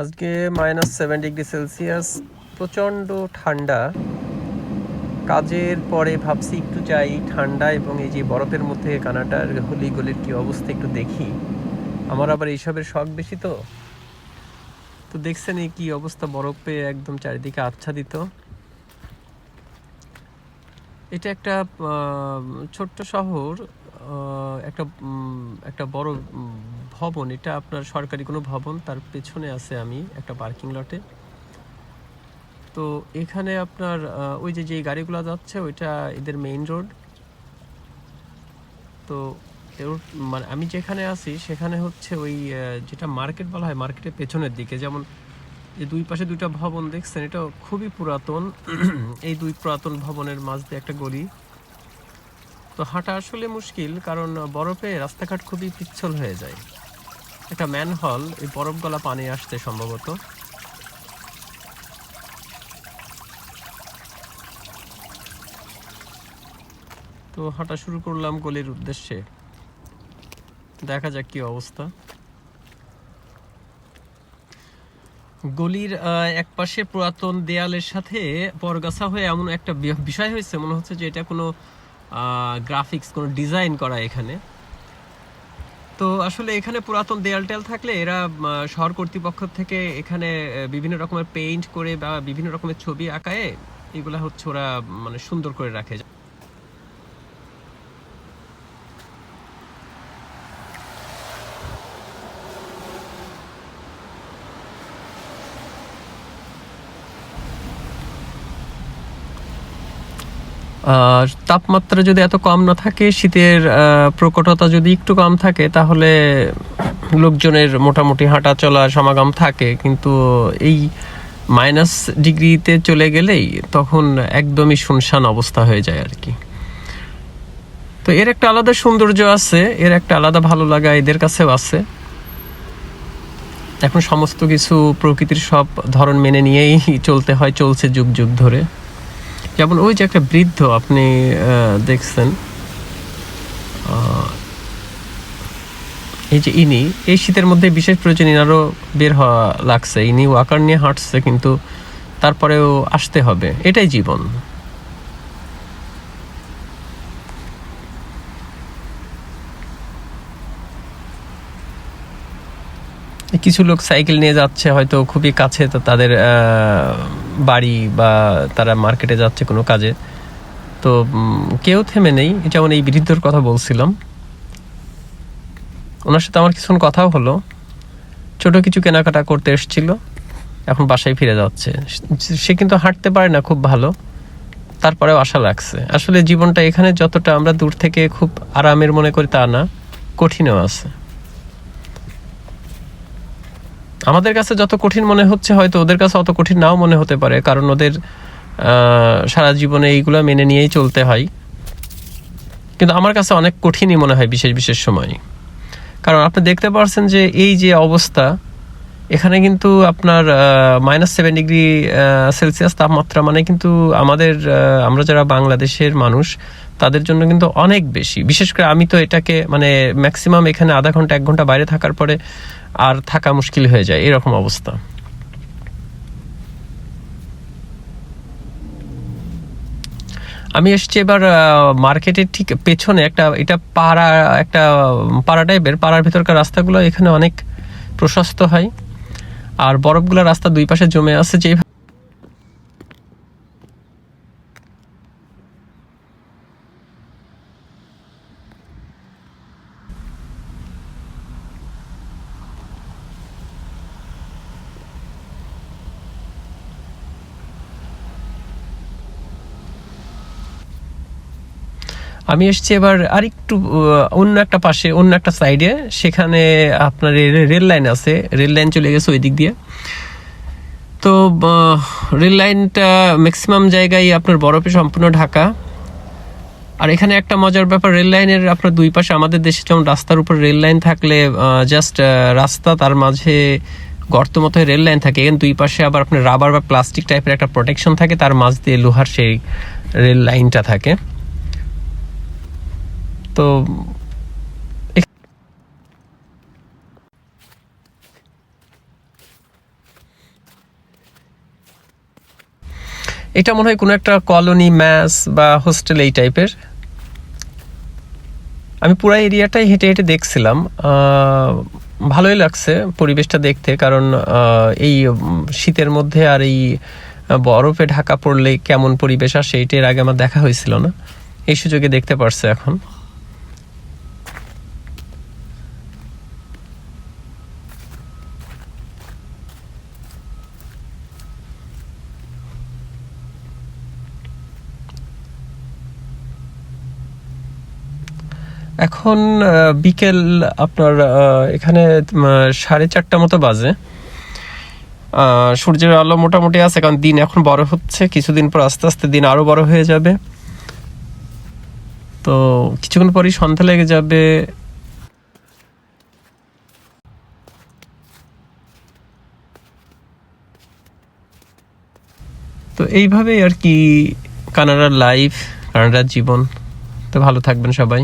আজকে -7 degree Celsius, প্রচণ্ড ঠান্ডা। কাজের পরে ভাবছি একটু যাই ঠান্ডা এবং এই যে বরফের মধ্যে কানাডার গলির কি অবস্থা একটু দেখি। আমার আবার এইসবের শখ বেশি, তো দেখছেন এই কি অবস্থা, বরফে একদম চারিদিকে আচ্ছাদিত। এটা একটা ছোট্ট শহর, একটা বড় ভবন। এটা আপনার সরকারি কোনো ভবন, তার পেছনে আছে আমি একটা পার্কিং লটে। তো এখানে আপনার ওই যে গাড়িগুলো যাচ্ছে ওইটা এদের মেইন রোড। তো মানে আমি যেখানে আছি সেখানে হচ্ছে ওই যেটা মার্কেট বলা হয়, মার্কেটের পেছনের দিকে। যেমন এই দুই পাশে দুইটা ভবন দেখছেন, এটা খুবই পুরাতন। এই দুই পুরাতন ভবনের মাঝ দিয়ে একটা গলি। তো হাঁটা আসলে মুশকিল, কারণ বরফে রাস্তাঘাট খুবই পিচ্ছল হয়ে যায়। একটা ম্যানহল, এই বরফ গলা পানি আসছে সম্ভবত। তো হাঁটা শুরু করলাম গলির উদ্দেশ্যে, দেখা যাক কি অবস্থা। গলির এক পাশে পুরাতন দেয়ালের সাথে পরগাছা হয়ে এমন একটা বিষয় হয়েছে, মনে হচ্ছে যে এটা কোনো গ্রাফিক্স, কোনো ডিজাইন করা এখানে। তো আসলে এখানে পুরাতন দেয়াল টেয়াল থাকলে এরা শহর কর্তৃপক্ষ থেকে এখানে বিভিন্ন রকমের পেইন্ট করে বা বিভিন্ন রকমের ছবি আঁকায় এগুলা হচ্ছে ওরা মানে সুন্দর করে রাখে। আর তাপমাত্রা যদি এত কম না থাকে, শীতের প্রকটতা যদি একটু কম থাকে, তাহলে লোকজনের মোটামুটি হাঁটা চলা সমাগম থাকে। কিন্তু এই -ডিগ্রিতে চলে গেলেই তখন একদমই শুনশান অবস্থা হয়ে যায় আর কি। তো এর একটা আলাদা সৌন্দর্য আছে, এর একটা আলাদা ভালো লাগা এদের কাছেও আছে। এখন সমস্ত কিছু প্রকৃতির সব ধরন মেনে নিয়েই চলতে হয়, চলছে যুগ যুগ ধরে। যেমন ওই যে একটা বৃদ্ধ আপনি দেখছেন, এই যে ইনি এই শীতের মধ্যে বিশেষ প্রয়োজন ইনারও বের হওয়া লাগছে। ইনি ওয়াকার নিয়ে হাঁটছে, কিন্তু তারপরেও আসতে হবে, এটাই জীবন। কিছু লোক সাইকেল নিয়ে যাচ্ছে, হয়তো খুবই কাছে, তো তাদের বাড়ি বা তারা মার্কেটে যাচ্ছে কোনো কাজে। তো কেউ থেমে নেই। যেমন এই বৃদ্ধর কথা বলছিলাম, ওনার সাথে আমার কিছুক্ষণ কথাও হলো। ছোট কিছু কেনাকাটা করতে এসেছিল, এখন বাসায় ফিরে যাচ্ছে। সে কিন্তু হাঁটতে পারে না খুব ভালো, তারপরেও আশা লাগছে। আসলে জীবনটা এখানে যতটা আমরা দূর থেকে খুব আরামের মনে করি তা না, কঠিনও আছে। আমাদের কাছে যত কঠিন মনে হচ্ছে, হয়তো ওদের কাছে অত কঠিন নাও মনে হতে পারে, কারণ ওদের সারা জীবনে এইগুলো মেনে নিয়েই চলতে হয়। কিন্তু আমার কাছে অনেক কঠিনই মনে হয় বিশেষ বিশেষ সময়। কারণ আপনি দেখতে পাচ্ছেন যে এই যে অবস্থা, এখানে কিন্তু আপনার -7 ডিগ্রি সেলসিয়াস তাপমাত্রা মানে কিন্তু আমাদের আমরা যারা বাংলাদেশের মানুষ তাদের জন্য কিন্তু অনেক বেশি। বিশেষ করে আমি তো এটাকে মানে ম্যাক্সিমাম এখানে আধা ঘন্টা 1 ঘন্টা বাইরে থাকার পরে আর থাকা মুশকিল হয়ে যায়, এরকম অবস্থা। আমি এসছি এবার মার্কেটের ঠিক পেছনে একটা, এটা পাড়া, একটা পাড়া টাইপের। পাড়ার ভিতরকার রাস্তাগুলো এখানে অনেক প্রশস্ত হয়, আর বরফগুলো রাস্তা দুই পাশে জমে আছে। যে আমি এসছি এবার আরেকটু অন্য একটা পাশে, অন্য একটা সাইডে। সেখানে আপনার রেল লাইন আছে, রেল লাইন চলে গেছে ওই দিক দিয়ে। তো রেল লাইনটা ম্যাক্সিমাম জায়গায় আপনার বরফে সম্পূর্ণ ঢাকা। আর এখানে একটা মজার ব্যাপার, রেল লাইনের আপনার দুই পাশে আমাদের দেশে যেমন রাস্তার উপর রেল লাইন থাকলে জাস্ট রাস্তা, তার মাঝে গর্ত মতো রেল লাইন থাকে, এখানে দুই পাশে আবার আপনার রাবার বা প্লাস্টিক টাইপের একটা প্রোটেকশন থাকে, তার মাঝ দিয়ে লোহার সেই রেল লাইনটা থাকে। তো এটা মনে হয় কোনো একটা কলোনি, ম্যাস বা হোস্টেল এই টাইপের। আমি পুরো এরিয়াটাই হেঁটে হেঁটে দেখছিলাম, ভালোই লাগছে পরিবেশটা দেখতে, কারণ এই শীতের মধ্যে আর এই বরফে ঢাকা পড়লে কেমন পরিবেশ আসে এটা এর আগে আমার দেখা হয়েছিল না, এই সুযোগে দেখতে পারছে এখন। এখন বিকেল আপনার এখানে 4:30 মতো বাজে। সূর্যের আলো মোটামুটি আছে, কারণ দিন এখন বড় হচ্ছে, কিছুদিন পর আস্তে আস্তে দিন আরো বড় হয়ে যাবে। তো কিছুক্ষণ পরই সন্ধ্যা লেগে যাবে। তো এইভাবেই আর কি কানাডার লাইফ, কানাডার জীবন। তো ভালো থাকবেন সবাই।